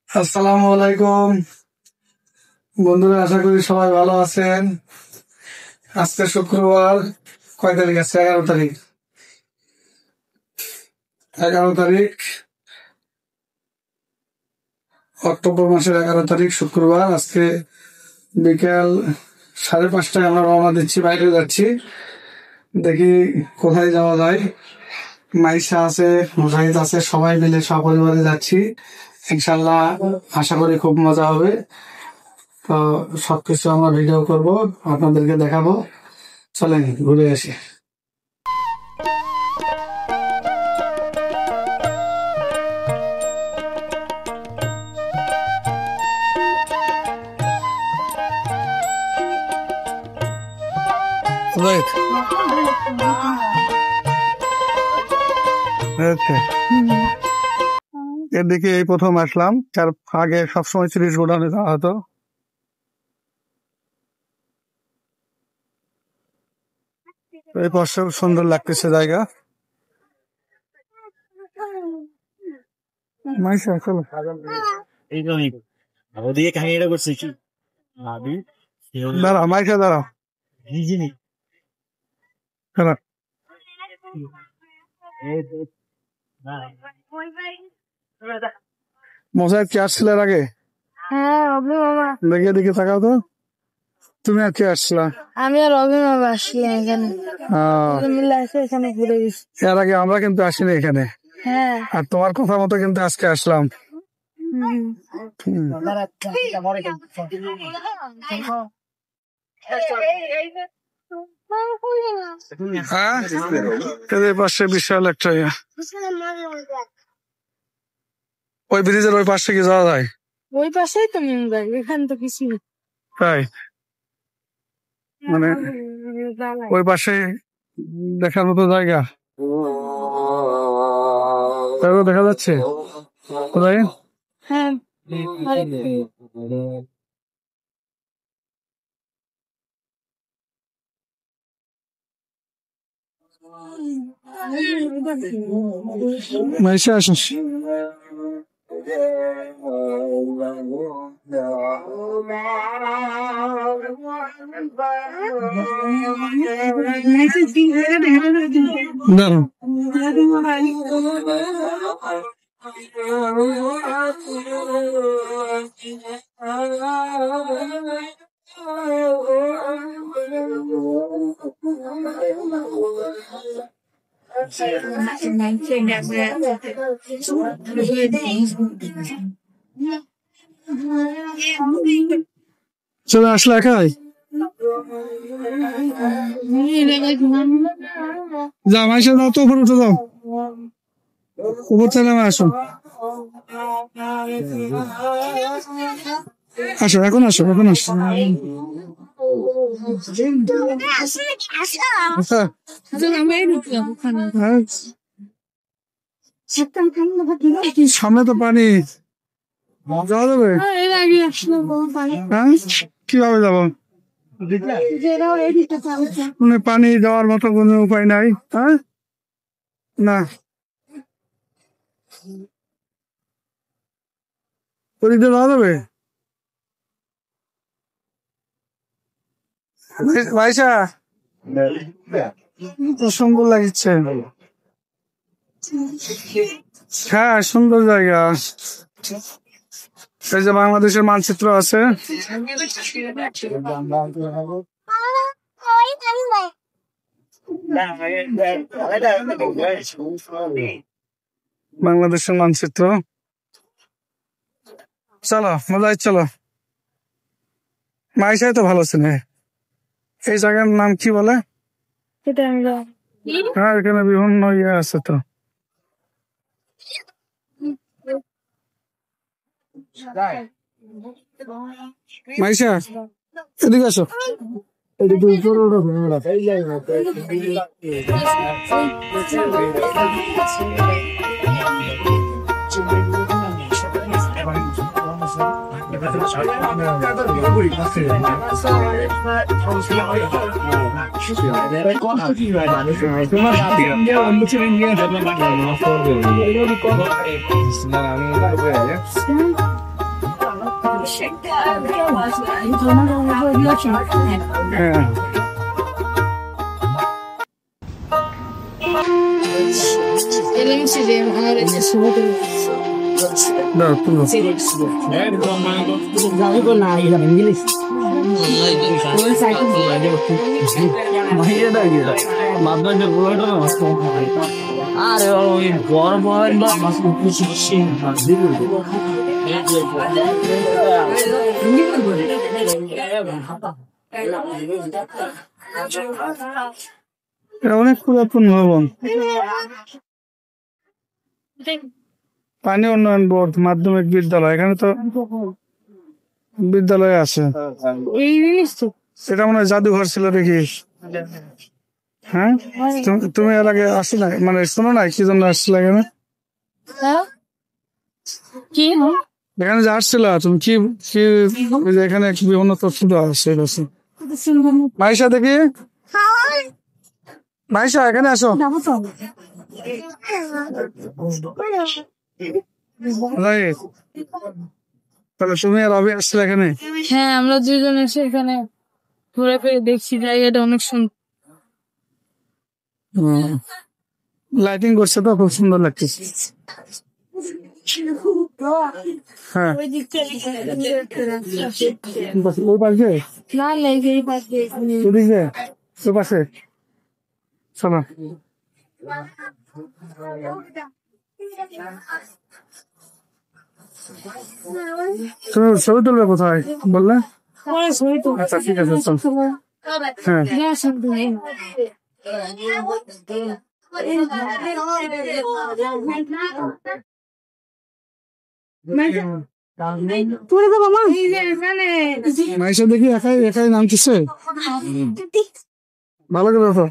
আসসালামু আলাইকুম বন্ধুরা, আশা করি সবাই ভালো আছেন। আজকে শুক্রবার, কয় তারিখ আছে? 11 তারিখ। 11 তারিখ অক্টোবর মাসের 11 তারিখ শুক্রবার। আজকে বিকেল 5:30টায় আমরা রওনা দিচ্ছি, বাইরে যাচ্ছি। দেখি কোথায় যাওয়া যায়। মাইশা আছে, মুজাহিদ আছে, সবাই মিলে সপরিবারে যাচ্ছি। ইনশাল্লাহ আশা করি খুব মজা হবে। তো সবকিছু আমরা ভিডিও করব, আপনাদেরকে দেখাবো। চলেন ঘুরে আসি। এদিকে এই প্রথম আসলাম, তার আগে সবসময় 30 গোডাউনে যাওয়া হতো। এই পাশে সুন্দর লাগতেছে জায়গা। মাইশা চলো। দাঁড়া মাইশা, দাঁড়াও। মজায় কে আসছিল আগে? হ্যাঁ, রবি মামা। দেখে দেখে তাকাও তো। তুমি আর কে আসছিলা? আমি আর রবি মামা আসলাম এখানে। মিলে এসে এখানে ঘুরে গেছি। এর আগে আমরা কিন্তু আসিনি এখানে। হ্যাঁ। আর তোমার কথা মতো কিন্তু আজকে আসলাম। পাশে বিশাল একটা ওই ব্রিজের ওই পাশে কি যাওয়া যায়? ওই পাশেই তো মেন বাড়ি, এখানে তো কিছু নেই। তাই মানে ওই পাশে দেখার মতো জায়গা দেখা যাচ্ছে কোথায়? হ্যাঁ, মাইশা আসিস। দাঁড়ান, চলে আসলে একাই? যা মাইশা, যাও তো উপরে উঠে যাও। উপর চলে আসো, আসো এখন, আসো এখন, আসো। সামনে তো পানি, যাওয়া যাবে? কিভাবে যাবো? পানি যাওয়ার মতো কোনো উপায় নাই। হ্যাঁ, না ওদিকে যাওয়া যাবে? মাইশা, সুন্দর লাগছে। হ্যাঁ, সুন্দর জায়গা। এই যে বাংলাদেশের মানচিত্র আছে। বাংলাদেশের মানচিত্র। চলো মজাই, চলো। মাইশাই তো ভালো ছিল। এই জায়গার নাম কি বলে? হ্যাঁ, এখানে বিভিন্ন ইয়ে আছে তো। মাইশা এদিকে আসো। হ্যাঁ দাও তুলো। আরে ওই বড় বড় এটা অনেক পুরাতন ভবন। পানি উন্নয়ন বোর্ড মাধ্যমিক বিদ্যালয়, এখানে তো বিদ্যালয় আছে। এই জিনিস তো এটা মনে হয় জাদুঘর ছিল দেখি। হ্যাঁ তুমি এর আগে আসো না, মানে শোনো না কি জন্য আসছিল এখানে? হ্যাঁ কি এখানে যে আসছিল তুমি কি কি ওই যে এখানে বিভিন্ন তথ্য দেওয়া আছে। মাইশা দেখি, মাইশা এখানে আসো। তাহলে তুমি আর রবি আসছিলে এখানে? হ্যাঁ আমরা দুজন এসে এখানে ঘুরে ফিরে দেখছি, জায়গাটা অনেক সুন্দর। লাইটিং করছে তো খুব সুন্দর লাগতেছে। হ্যাঁ ওই দিক থেকে ওই পাশে না নেই এই পাশে ওদিকে ওই পাশে চলো। তুমি ছবি তুলবে কোথায় বললে? আচ্ছা ঠিক আছে চল। হ্যাঁ মাইশা দেখি একাই একাই নামতেছে, ভালো করে তো।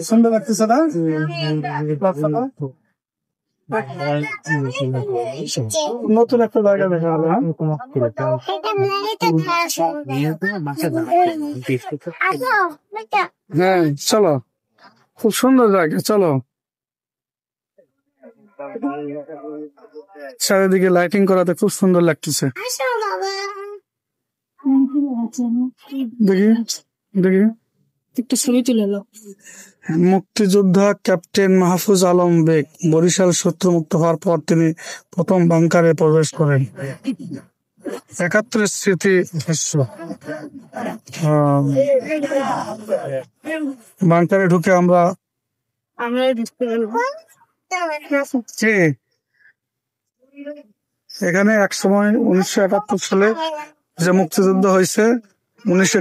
সুন্দর লাগতেছে না? নতুন একটা জায়গা দেখা হলো। হ্যাঁ চলো, খুব সুন্দর জায়গা, চলো। চারিদিকে লাইটিং করাতে খুব সুন্দর লাগতেছে। দেখি দেখি একটু ছবি তুলে লো। মুক্তিযোদ্ধা ক্যাপ্টেন মাহফুজ আলম বেগ বরিশাল শত্রুমুক্ত হওয়ার পর তিনি প্রথম বাংকারে প্রবেশ করেন। ৭১ স্মৃতি বাংকারে ঢুকে আমরা এখানে এক সময় ১৯৭১ সালে যে মুক্তিযুদ্ধ হয়েছে ১৯শে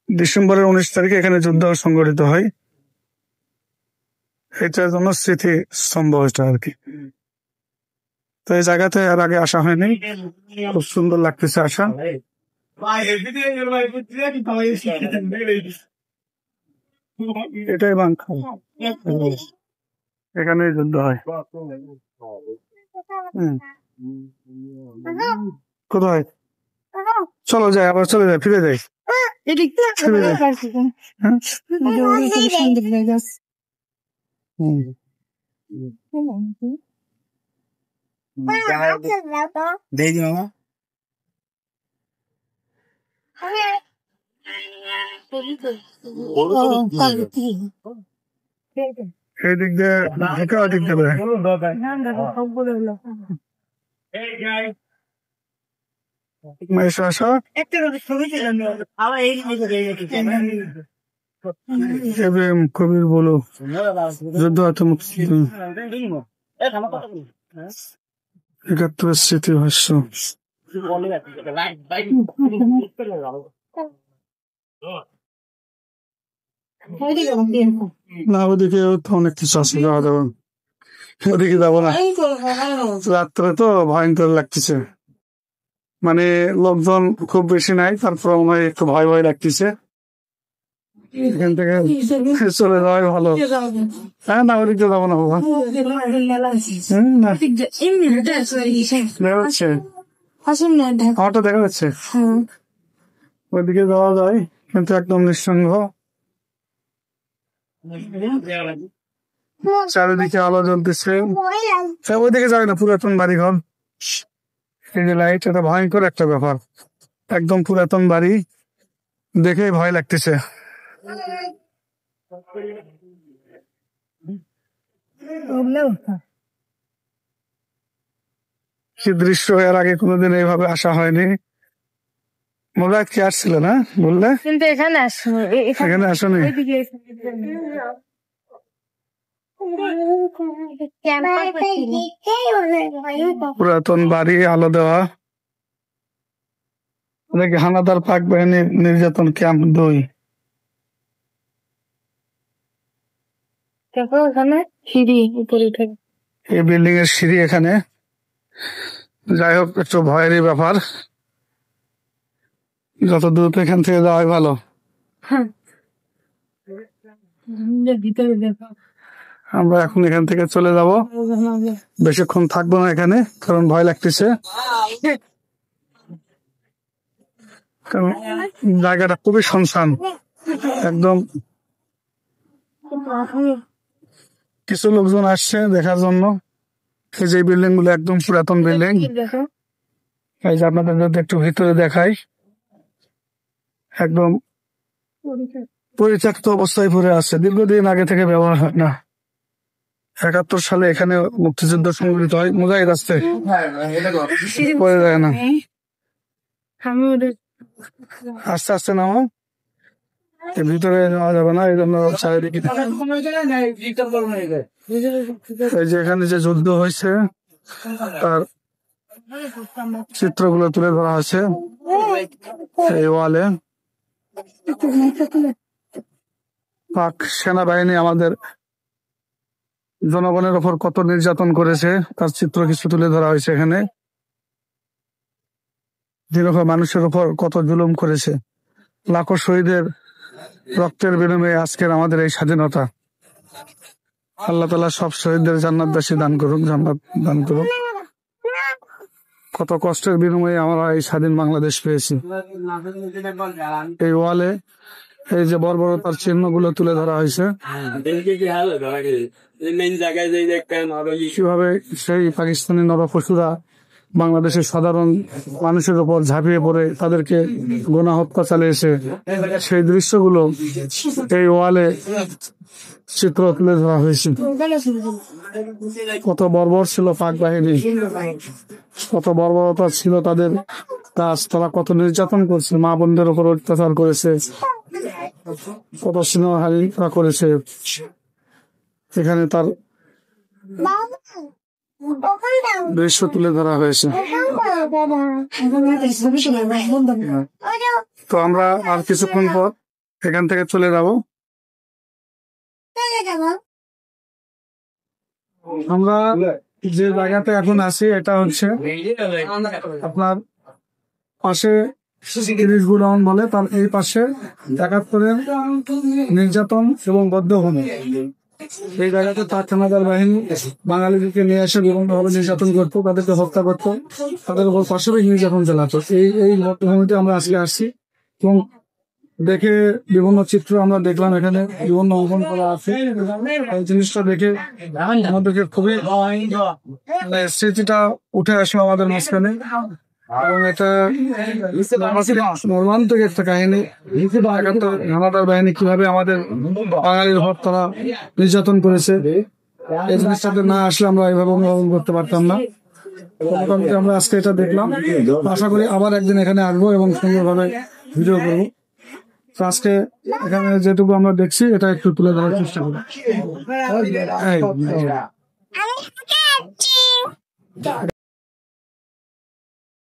ডিসেম্বরের ১৯ তারিখে এখানে যুদ্ধ সংঘটিত হয়। এটার জন্য স্মৃতি স্তম্ভ এটা আর কি। তো এই জায়গাতে আর আগে আসা হয়নি, খুব সুন্দর লাগতেছে আসা। এটাই বাংকা, এখানে যুদ্ধ হয়। কোথায় চলো যাই, আবার চলে যাই, ফিরে যাই। এদিক দিয়ে ঢেকে ওদিক দেবে। কবির বলো যুদ্ধ ৭১ স্মৃতি ভাষ্য। না ওদিকে তো অনেক কিছু আছে, যাওয়া যাবে, ওদিকে যাবো না, রাত্রে তো ভয়ঙ্কর লাগতেছে। মানে লোকজন খুব বেশি নাই, তারপর মনে হয় একটু ভয় ভয় লাগতেছে। এখান থেকে চলে যাওয়াই ভালো। হ্যাঁ না, ওদিকে যাবো না বাবা। না দেখা যাচ্ছে, আমারটা দেখা যাচ্ছে, ওইদিকে যাওয়া যায় কিন্তু একদম নিঃসঙ্গ, চারিদিকে আলো জ্বলতেছে। ওইদিকে যাবে না, পুরাতন বাড়ি ঘর, লাইট, এটা ভয়ঙ্কর একটা ব্যাপার। একদম পুরাতন বাড়ি, দেখে ভয় লাগতেছে। কি দৃশ্য, এর আগে কোনোদিন এইভাবে আসা হয়নি। মোরা কি আসছিল না বললে, কিন্তু এখানে আসবো, এখানে আসনি। পুরাতন বাড়ি, আলো দেওয়া, দেখি হানাদার পাক বাহিনী নির্যাতন ক্যাম্প 2। সিঁড়ি উপরে উঠে, এই বিল্ডিং এর সিঁড়ি এখানে। যাই হোক, একটু ভয়েরই ব্যাপার, যত দূর এখান থেকে যাওয়াই ভালো। ভিতরে দেখো, আমরা এখন এখান থেকে চলে যাব, বেশিক্ষণ থাকবো না এখানে, কারণ ভয় লাগতেছে। কারণ জায়গাটা খুবই শুনশান, একদম। কিছু লোকজন আসছে দেখার জন্য। এই যে বিল্ডিং গুলো একদম পুরাতন বিল্ডিং। এই যে আপনাদের যদি একটু ভিতরে দেখাই, একদম পরিত্যক্ত অবস্থায় পড়ে আছে, দীর্ঘদিন আগে থেকে ব্যবহার হয় না। 71 সালে এখানে মুক্তিযুদ্ধ সংগঠিত হয়, মুজাহিদ আসতে পড়ে যায় না। আস্তে আস্তে নামো, এর ভিতরে যাওয়া যাবে না, এই জন্য চারিদিকে। এই যে এখানে যে যুদ্ধ হয়েছে তার চিত্রগুলো তুলে ধরা হয়েছে এই ওয়ালে। পাক সেনাবাহিনী আমাদের জনগণের ওপর কত নির্যাতন করেছে তার চিত্র কিছু তুলে ধরা হয়েছে এখানে। নিরীহ মানুষের উপর কত জুলুম করেছে, লাখো শহীদের রক্তের বিনিময়ে আজকের আমাদের এই স্বাধীনতা। আল্লাহ তাআলা সব শহীদদের জান্নাতবাসী দান করুক, জান্নাত দান করুক। কত কষ্টের বিনিময়ে আমরা এই স্বাধীন বাংলাদেশ পেয়েছি। এই ওয়ালে এই যে বর্বরতার চিহ্নগুলো তুলে ধরা হয়েছে, কিভাবে সেই পাকিস্তানি নরপশুরা বাংলাদেশের সাধারণ মানুষের উপর ঝাঁপিয়ে পড়ে তাদেরকে গোনা হত্যা চালিয়েছে, সেই দৃশ্যগুলো এই ওয়ালে চিত্র তুলে ধরা হয়েছে। কত বর্বর ছিল পাক বাহিনী, কত বর্বরতা ছিল তাদের কাজ, তারা কত নির্যাতন করছে, মা বোনদের উপর অত্যাচার করেছে, কত স্নেহহানি করেছে। এখানে তার দৃশ্য তুলে ধরা হয়েছে। তো আমরা আর কিছুক্ষণ পর এখান থেকে চলে যাব। আমরা যে জায়গাতে এখন আছি এটা হচ্ছে আপনার পাশে 30 গুডাউন বলে, তার এই পাশে 71-এর নির্যাতন এবং বদ্ধভূমি। এই জায়গাতে পাক সেনাদার বাহিনী বাঙালিদেরকে নিয়ে এসে বিভিন্নভাবে নির্যাতন করতো, তাদেরকে হত্যা করতো, তাদের উপর পাশবিক নির্যাতন চালাতো। এই বদ্ধভূমিতে আমরা আজকে আসছি এবং দেখে বিভিন্ন চিত্র আমরা দেখলাম, এখানে বিভিন্ন অঙ্কন করা আছে। এই জিনিসটা দেখে আমাদেরকে খুবই স্মৃতিটা উঠে আসলো আমাদের মাঝখানে, এবং এটা মর্মান্তিক একটা কাহিনী। হানাদার বাহিনী কিভাবে আমাদের বাঙালির উপর তারা নির্যাতন করেছে, এই জিনিসটাতে না আসলে আমরা এইভাবে অনুভব করতে পারতাম না। মোটামুটি আমরা আজকে এটা দেখলাম, আশা করি আবার একদিন এখানে আসবো এবং সুন্দরভাবে ভিডিও করবো। আজকে এখানে যেটুকু আমরা দেখছি এটা একটু তুলে ধরার চেষ্টা করি।